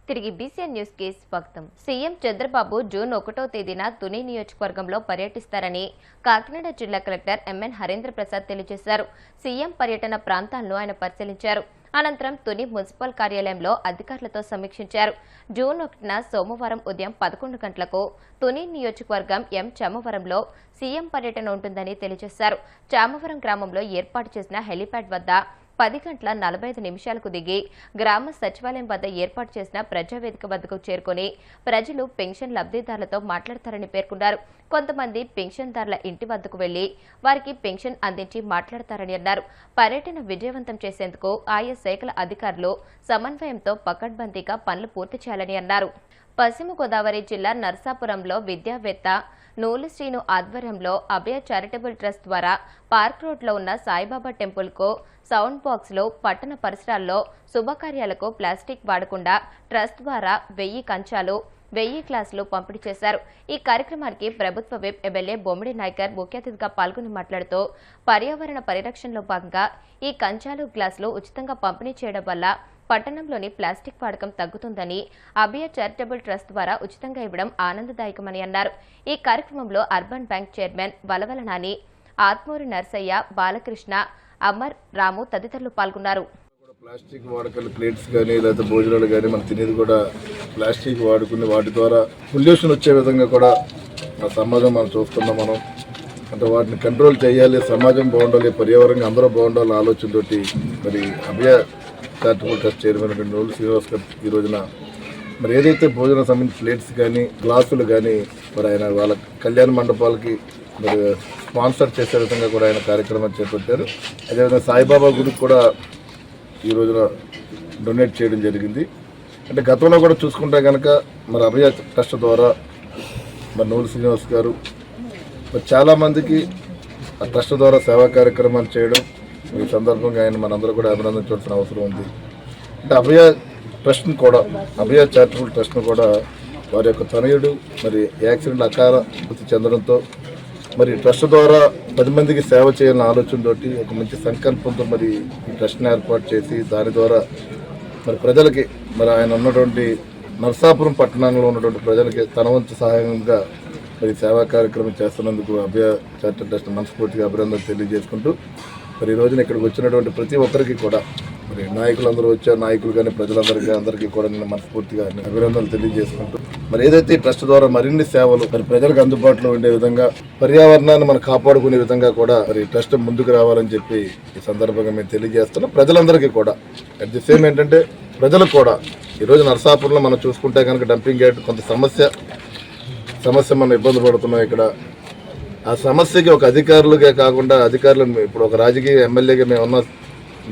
తిరిగి BCN news కి స్వాగతం. సీఎం చంద్రబాబు జూన్ 1వ తేదీన తుని నియోజకవర్గంలో పర్యటిస్తారని కాకినాడ జిల్లా కలెక్టర్ ఎంఎన్ హరేంద్ర ప్రసాద్ తెలియజేశారు. సీఎం పర్యటన ప్రాంతాలను ఆయన పరిశీలించారు. అనంతరం తుని మున్సిపల్ కార్యాలయంలో అధికారులతో సమీక్షించారు. జూన్ 1న సోమవారం ఉదయం 11 గంటలకు తుని నియోజకవర్గం ఎం చామవరంలో సీఎం పర్యటన ఉంటుందని తెలియజేశారు. చామవరం గ్రామంలో ఏర్పాటు చేసిన హెలీప్యాడ్ వద్ద 10 గంటల 45 నిమిషాలకు దిగి గ్రామ సచివాలయం వద్ద ఏర్పాటు చేసిన ప్రజావేదిక వద్దకు చేరుకుని ప్రజలు పెన్షన్ లబ్ధిదారులతో మాట్లాడతారని పేర్కొన్నారు. కొంతమంది పెన్షన్దారుల ఇంటి వద్దకు వెళ్లి వారికి పెన్షన్ అందించి మాట్లాడతారని అన్నారు. పర్యటన విజయవంతం చేసేందుకు ఆయా శాఖల అధికారులు సమన్వయంతో పకడ్బందీగా పనులు పూర్తి చేయాలని అన్నారు. పశ్చిమ గోదావరి జిల్లా నర్సాపురంలో విద్యావేత్త నూలు శ్రీను ఆధ్వర్యంలో అభయ చారిటబుల్ ట్రస్ట్ ద్వారా పార్క్ రోడ్లో ఉన్న సాయిబాబా టెంపుల్కు సౌండ్ బాక్స్లో పట్టణ పరిసరాల్లో శుభకార్యాలకు ప్లాస్టిక్ వాడకుండా ట్రస్ట్ ద్వారా 1000 కంచాలు 1000 గ్లాసులు పంపిణీ చేశారు. ఈ కార్యక్రమానికి ప్రభుత్వ విప్ ఎమ్మెల్యే బొమ్మిడి నాయకర్ ముఖ్య అతిథిగా పాల్గొని మాట్లాడుతూ పర్యావరణ పరిరక్షణలో భాగంగా ఈ కంచాలు గ్లాసులు ఉచితంగా పంపిణీ చేయడం వల్ల పట్టణంలోని ప్లాస్టిక్ వాడకం తగ్గుతుందని, అభయ చారిటబుల్ ట్రస్ట్ ద్వారా ఉచితంగా ఇవ్వడం ఆనందదాయకమని అన్నారు. ఈ కార్యక్రమంలో urban bank chairman Valavala Nani, Atmuri Narsaiah, Balakrishna, Amar, Ramu తదితరులు పాల్గొన్నారు. ప్లాస్టిక్ వాడకాలు ప్లేట్స్ కానీ లేదా భోజనాలు కానీ మనం తినేది కూడా ప్లాస్టిక్ వాడుకుని వాటి ద్వారా పొల్యూషన్ వచ్చే విధంగా కూడా సమాజం మనం చూస్తున్నాం. మనం అంటే వాటిని కంట్రోల్ చేయాలి, సమాజం బాగుండాలి, పర్యావరణం అందరూ బాగుండాలి ఆలోచనతోటి మరి అభయ చారిటబుల్ ట్రస్ట్ చైర్మన్ నూలు శ్రీనివాస్ గారు ఈ రోజున మరి ఏదైతే భోజనం సంబంధించిన ప్లేట్స్ కానీ గ్లాసులు కానీ మరి ఆయన వాళ్ళ కళ్యాణ మండపాలకి మరి స్పాన్సర్ చేసే విధంగా కూడా ఆయన కార్యక్రమాలు చేపట్టారు. అదేవిధంగా సాయిబాబా గుడికి కూడా ఈ రోజున డొనేట్ చేయడం జరిగింది. అంటే గతంలో కూడా చూసుకుంటే కనుక మరి అభయ ట్రస్ట్ ద్వారా మరి నూలు శ్రీనివాస్ గారు మరి చాలామందికి ఆ ట్రస్ట్ ద్వారా సేవా కార్యక్రమాలు చేయడం ఈ సందర్భంగా ఆయన మనందరూ కూడా అభినందించాల్సిన అవసరం ఉంది. అంటే అభయ ట్రస్ట్ని కూడా అభయ చారిటబుల్ ట్రస్ట్ను కూడా వారి యొక్క తనయుడు మరి యాక్సిడెంట్ అకాల మృతి చెందడంతో మరి ట్రస్ట్ ద్వారా 10 మందికి సేవ చేయాలన్న ఆలోచనతోటి ఒక మంచి సంకల్పంతో మరి ఈ ట్రస్ట్ని ఏర్పాటు చేసి దాని ద్వారా మరి ప్రజలకి మరి ఆయన ఉన్నటువంటి నర్సాపురం పట్టణంలో ఉన్నటువంటి ప్రజలకి తన వంతు సహాయంగా మరి సేవా కార్యక్రమం చేస్తున్నందుకు అభయ చారిటబుల్ ట్రస్ట్ మనస్ఫూర్తిగా అభినందనలు తెలియజేసుకుంటూ మరి ఈ రోజున ఇక్కడికి వచ్చినటువంటి ప్రతి ఒక్కరికి కూడా మరి నాయకులందరూ వచ్చారు, నాయకులు కానీ అందరికీ కూడా నేను మనస్ఫూర్తిగా అభినందనలు తెలియజేసుకుంటూ మరి ఏదైతే ట్రస్ట్ ద్వారా మరిన్ని సేవలు మరి ప్రజలకు అందుబాటులో ఉండే విధంగా పర్యావరణాన్ని మనం కాపాడుకునే విధంగా కూడా మరి ట్రస్ట్ ముందుకు రావాలని చెప్పి ఈ సందర్భంగా మేము తెలియజేస్తున్నాం. ప్రజలందరికీ కూడా అట్ ది సేమ్ ఏంటంటే ప్రజలకు కూడా ఈరోజు నర్సాపురంలో మనం చూసుకుంటే కనుక డంపింగ్ యార్డ్ కొంత సమస్య మనం ఇబ్బంది పడుతున్నాం. ఇక్కడ ఆ సమస్యకి ఒక అధికారులుగా కాకుండా అధికారులను ఇప్పుడు ఒక రాజకీయ ఎమ్మెల్యేగా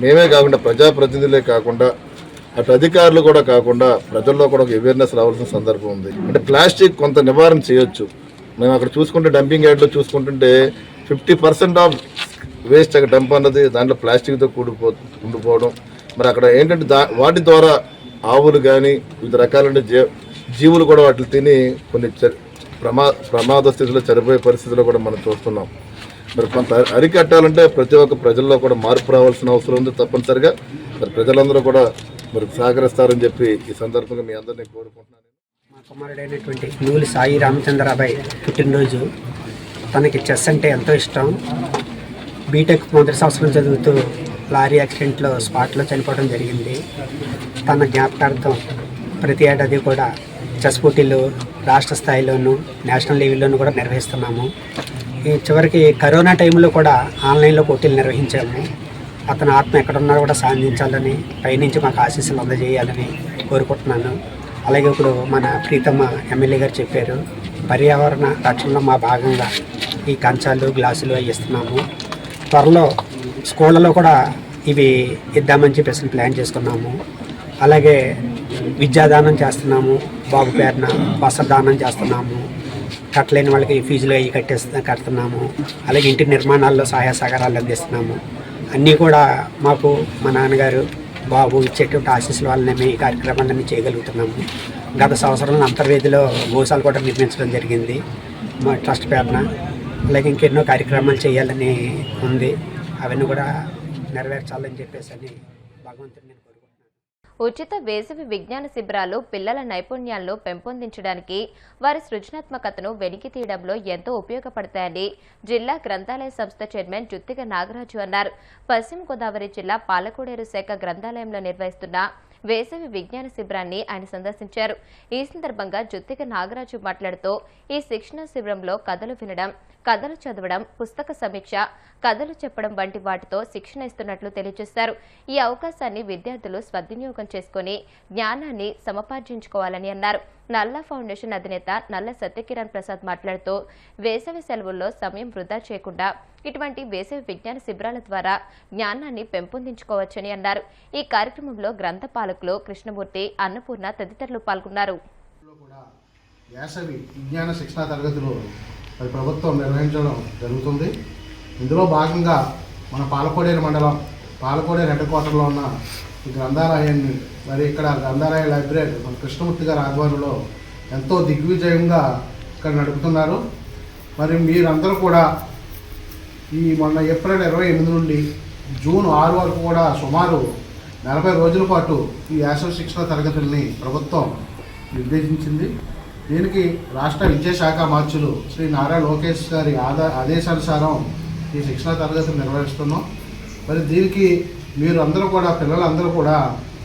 మేమే కాకుండా ప్రజాప్రతినిధులే కాకుండా అటు అధికారులు కూడా కాకుండా ప్రజల్లో కూడా ఒక అవేర్నెస్ రావాల్సిన సందర్భం ఉంది. అంటే ప్లాస్టిక్ కొంత నివారణ చేయొచ్చు. మేము అక్కడ చూసుకుంటే డంపింగ్ యార్డ్లో చూసుకుంటుంటే 50% ఆఫ్ వేస్ట్ అక్కడ డంప్ అన్నది దాంట్లో ప్లాస్టిక్తో ఉండిపోవడం. మరి అక్కడ ఏంటంటే వాటి ద్వారా ఆవులు కానీ వివిధ రకాలైన జీవులు కూడా వాటిని తిని కొన్ని ప్రమాద స్థితిలో చనిపోయే పరిస్థితిలో కూడా మనం చూస్తున్నాం. మరి కొంత అరికట్టాలంటే ప్రతి ఒక్క ప్రజల్లో కూడా మార్పు రావాల్సిన అవసరం ఉంది. తప్పనిసరిగా మరి ప్రజలందరూ కూడా మరి సహకరిస్తారని చెప్పి ఈ సందర్భంగా మీ అందరినీ కోరుకుంటున్నాను. మా కుమారుడైనటువంటి నూలు సాయి రామచంద్రరాబాయ్ పుట్టినరోజు. తనకి చెస్ అంటే ఎంతో ఇష్టం. బీటెక్ మొదటి సంవత్సరం చదువుతూ లారీ యాక్సిడెంట్లో స్పాట్లో చనిపోవడం జరిగింది. తన జ్ఞాపకార్థం ప్రతి ఏడాది కూడా చెస్ పోటీలు రాష్ట్ర స్థాయిలోనూ నేషనల్ లెవెల్లోనూ కూడా నిర్వహిస్తున్నాము. ఈ చివరికి కరోనా టైంలో కూడా ఆన్లైన్లో పోటీలు నిర్వహించాము. అతని ఆత్మ ఎక్కడున్నా కూడా సాధించాలని పైనుంచి మాకు ఆశీస్సులు అందజేయాలని కోరుకుంటున్నాను. అలాగే ఇప్పుడు మన ప్రీతమ్మ ఎమ్మెల్యే గారు చెప్పారు, పర్యావరణ రక్షణలో మా భాగంగా ఈ కంచాలు గ్లాసులు అవి ఇస్తున్నాము. త్వరలో స్కూళ్ళలో కూడా ఇవి ఇద్దామని చెప్పేసి ప్లాన్ చేసుకున్నాము. అలాగే విద్యాదానం చేస్తున్నాము, బాబు పేరున వస్త్రదానం చేస్తున్నాము, కట్టలేని వాళ్ళకి ఫీజులు అవి కడుతున్నాము. అలాగే ఇంటి నిర్మాణాల్లో సహాయ సహకారాలు అందిస్తున్నాము. అన్నీ కూడా మాకు మా నాన్నగారు బాబు ఇచ్చేటువంటి ఆశీస్సుల వల్లనే మేము ఈ కార్యక్రమాలన్నీ చేయగలుగుతున్నాము. గత సంవత్సరంలో అంతర్వేదిలో గోశాల కూడా నిర్మించడం జరిగింది మా ట్రస్ట్ పేరున. అలాగే ఇంకెన్నో కార్యక్రమాలు చేయాలని ఉంది. అవన్నీ కూడా నెరవేర్చాలని చెప్పేసి అని భగవంతుని ఉచిత వేసవి విజ్ఞాన శిబిరాలు పిల్లల నైపుణ్యాలను పెంపొందించడానికి వారి సృజనాత్మకతను వెలికి తీయడంలో ఎంతో ఉపయోగపడతాయని జిల్లా గ్రంథాలయ సంస్థ చైర్మన్ జుత్తిగ నాగరాజు అన్నారు. పశ్చిమ గోదావరి జిల్లా పాలకోడేరు శాఖ గ్రంథాలయంలో నిర్వహిస్తున్న వేసవి విజ్ఞాన శిబిరాన్ని ఆయన సందర్శించారు. ఈ సందర్భంగా జుత్తిగ నాగరాజు మాట్లాడుతూ ఈ శిక్షణ శిబిరంలో కథలు వినడం, కథలు చదవడం, పుస్తక సమీక్ష, కథలు చెప్పడం వంటి వాటితో శిక్షణ ఇస్తున్నట్లు తెలియజేశారు. ఈ అవకాశాన్ని విద్యార్థులు సద్వినియోగం చేసుకుని జ్ఞానాన్ని సమపార్జించుకోవాలని అన్నారు. నల్లా ఫౌండేషన్ అధినేత నల్ల సత్యకిరణ్ ప్రసాద్ మాట్లాడుతూ వేసవి సెలవుల్లో సమయం వృధా చేయకుండా ఇటువంటి వేసవి విజ్ఞాన శిబిరాల ద్వారా జ్ఞానాన్ని పెంపొందించుకోవచ్చని అన్నారు. ఈ కార్యక్రమంలో గ్రంథ పాలకులు కృష్ణమూర్తి, అన్నపూర్ణ తదితరులు పాల్గొన్నారు. వేసవి విజ్ఞాన శిక్షణా తరగతులు ప్రభుత్వం నిర్వహించడం జరుగుతుంది. ఇందులో భాగంగా మన పాలకోడేరు మండలం పాలకోడేరు హెడ్ క్వార్టర్లో ఉన్న ఈ గ్రంథాలయాన్ని మరి ఇక్కడ గ్రంథాలయ లైబ్రరీ మన కృష్ణమూర్తి గారి ఆధ్వర్యంలో ఎంతో దిగ్విజయంగా ఇక్కడ నడుపుతున్నారు. మరి మీరందరూ కూడా ఈ మొన్న ఏప్రిల్ 28 నుండి జూన్ 6 వరకు కూడా సుమారు 40 రోజుల పాటు ఈ వేసవి శిక్షణ తరగతుల్ని ప్రభుత్వం నిర్దేశించింది. దీనికి రాష్ట్ర విద్యాశాఖ మార్చులు శ్రీ నారా లోకేష్ గారి ఆదేశానుసారం ఈ శిక్షణ తరగతులు నిర్వహిస్తున్నాం. మరి దీనికి మీరు అందరూ కూడా పిల్లలందరూ కూడా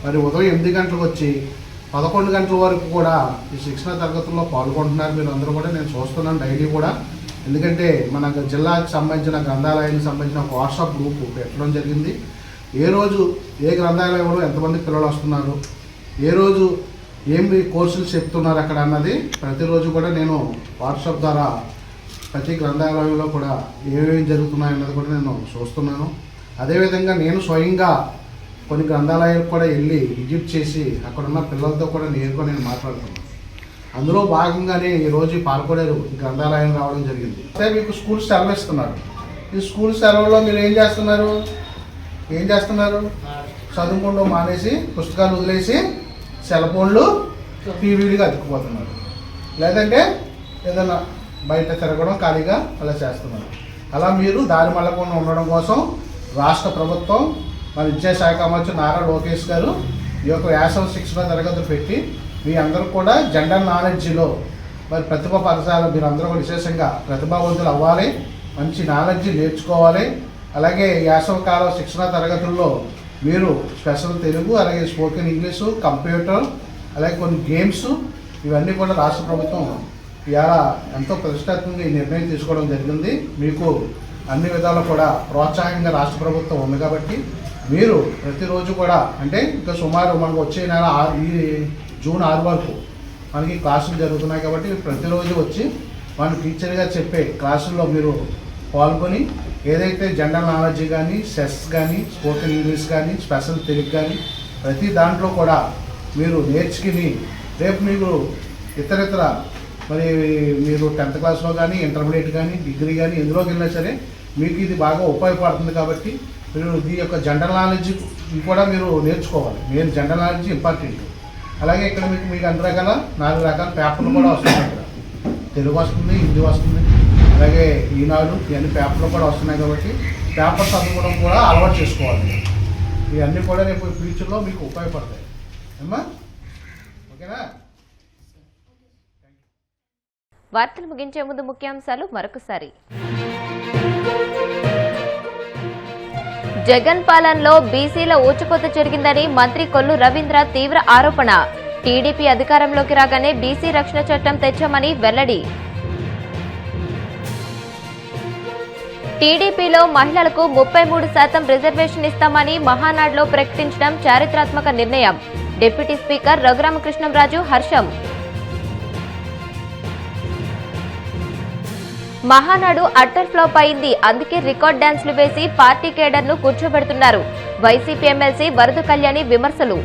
మరి ఉదయం 8 గంటలకు వచ్చి 11 గంటల వరకు కూడా ఈ శిక్షణ తరగతుల్లో పాల్గొంటున్నారు. మీరు అందరూ కూడా నేను చూస్తున్నాను డైలీ కూడా. ఎందుకంటే మన జిల్లాకి సంబంధించిన గ్రంథాలయానికి సంబంధించిన ఒక వాట్సాప్ గ్రూప్ పెట్టడం జరిగింది. ఏ రోజు ఏ గ్రంథాలయంలో ఎంతమంది పిల్లలు వస్తున్నారు, ఏ రోజు ఏమి కోర్సులు చెప్తున్నారు అక్కడ అన్నది ప్రతిరోజు కూడా నేను వాట్సాప్ ద్వారా ప్రతి గ్రంథాలయంలో కూడా ఏమేమి జరుగుతున్నాయన్నది కూడా నేను చూస్తున్నాను. అదేవిధంగా నేను స్వయంగా కొన్ని గ్రంథాలయాలకు కూడా వెళ్ళి విజిట్ చేసి అక్కడ ఉన్న పిల్లలతో కూడా నేరుగా నేను మాట్లాడుతున్నాను. అందులో భాగంగానే ఈరోజు పాలకోడేరు గ్రంథాలయం రావడం జరిగింది. అంటే మీకు స్కూల్ సెలవు ఇస్తున్నారు. ఈ స్కూల్ సెలవులో మీరు ఏం చేస్తున్నారు చదువుకుండా మానేసి పుస్తకాలు వదిలేసి సెల్ ఫోన్లు టీవీలుగా అతుక్కుపోతున్నారు. లేదంటే ఏదైనా బయట తిరగడం ఖాళీగా అలా చేస్తున్నారు. అలా మీరు దారి మళ్ళకుండా ఉండడం కోసం రాష్ట్ర ప్రభుత్వం మన విద్యాశాఖ మంత్రి నారా లోకేష్ గారు ఈ యొక్క వేసవి శిక్షణ తరగతులు పెట్టి మీ అందరూ కూడా జనరల్ నాలెడ్జ్లో మరి ప్రతిభ పరచాలి. మీరు అందరూ కూడా విశేషంగా ప్రతిభావంతులు అవ్వాలి, మంచి నాలెడ్జ్ నేర్చుకోవాలి. అలాగే వేసవి కాల శిక్షణ తరగతుల్లో మీరు స్పెషల్ తెలుగు, అలాగే స్పోకెన్ ఇంగ్లీషు, కంప్యూటర్, అలాగే కొన్ని గేమ్స్ ఇవన్నీ కూడా రాష్ట్ర ప్రభుత్వం ఇవాళ ఎంతో ప్రతిష్టాత్మకంగా ఈ నిర్ణయం తీసుకోవడం జరిగింది. మీకు అన్ని విధాలు కూడా ప్రోత్సాహంగా రాష్ట్ర ప్రభుత్వం ఉంది కాబట్టి మీరు ప్రతిరోజు కూడా అంటే ఇంకా సుమారు మనకు వచ్చే నెల ఈ జూన్ 6 వరకు మనకి క్లాసులు జరుగుతున్నాయి కాబట్టి ప్రతిరోజు వచ్చి మన టీచర్గా చెప్పే క్లాసుల్లో మీరు పాల్గొని ఏదైతే జనరల్ నాలెడ్జ్ కానీ, సెస్ కానీ, స్పోకెన్ ఇంగ్లీష్ కానీ, స్పెషల్ తెలుగు కానీ ప్రతి దాంట్లో కూడా మీరు నేర్చుకుని రేపు మీరు ఇతరితర మరి మీరు 10th క్లాస్లో కానీ, ఇంటర్మీడియట్ కానీ, డిగ్రీ కానీ ఎందులోకి వెళ్ళినా సరే మీకు ఇది బాగా ఉపయోగపడుతుంది. కాబట్టి మీరు ఈ యొక్క జనరల్ నాలెడ్జ్ కూడా మీరు నేర్చుకోవాలి. Main general knowledge important. అలాగే ఇక్కడ మీకు అన్ని రకాల 4 రకాల పేపర్లు కూడా వస్తున్నాయి. ఇక్కడ తెలుగు వస్తుంది, హిందీ వస్తుంది, అలాగే ఈనాడు ఇవన్నీ పేపర్లు కూడా వస్తున్నాయి. కాబట్టి పేపర్ చదువుకోవడం కూడా అలవాటు చేసుకోవాలి. ఇవన్నీ కూడా రేపు ఫ్యూచర్లో మీకు ఉపయోగపడతాయి. అమ్మా ఓకేనా? వార్తలు ముగించే ముందు ముఖ్యాంశాలు మరొకసారి. జగన్ పాలనలో బీసీల ఊచుకోత జరిగిందని మంత్రి కొల్లు రవీంద్ర తీవ్ర ఆరోపణ. టీడీపీ అధికారంలోకి రాగానే బీసీ రక్షణ చట్టం తెచ్చామని వెల్లడి. టీడీపీలో మహిళలకు 33% రిజర్వేషన్ ఇస్తామని మహానాడులో ప్రకటించడం చారిత్రాత్మక నిర్ణయం. డిప్యూటీ స్పీకర్ రఘురామకృష్ణంరాజు హర్షం. మహానాడు అట్టర్ ఫ్లాప్ అయింది, అందుకే రికార్డ్ డాన్స్లు వేసి పార్టీ కేడర్ను కూర్చోబెడుతున్నారు. వైసీపీ ఎమ్మెల్సీ వరద కళ్యాణి విమర్శలు.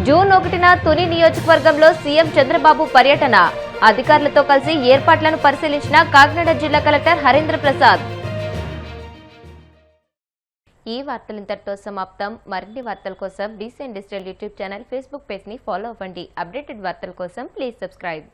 జూన్ 1న తుని నియోజకవర్గంలో సీఎం చంద్రబాబు పర్యటన. అధికారులతో కలిసి ఏర్పాట్లను పరిశీలించిన కాకినాడ జిల్లా కలెక్టర్ హరేంద్ర ప్రసాద్. ఈ వార్తలు ఇంతటితో సమాప్తం. మరిన్ని వార్తల కోసం DCN digital YouTube channel, Facebook page ని ఫాలో అవ్వండి. అప్డేటెడ్ వార్తల కోసం ప్లీజ్ సబ్స్క్రైబ్.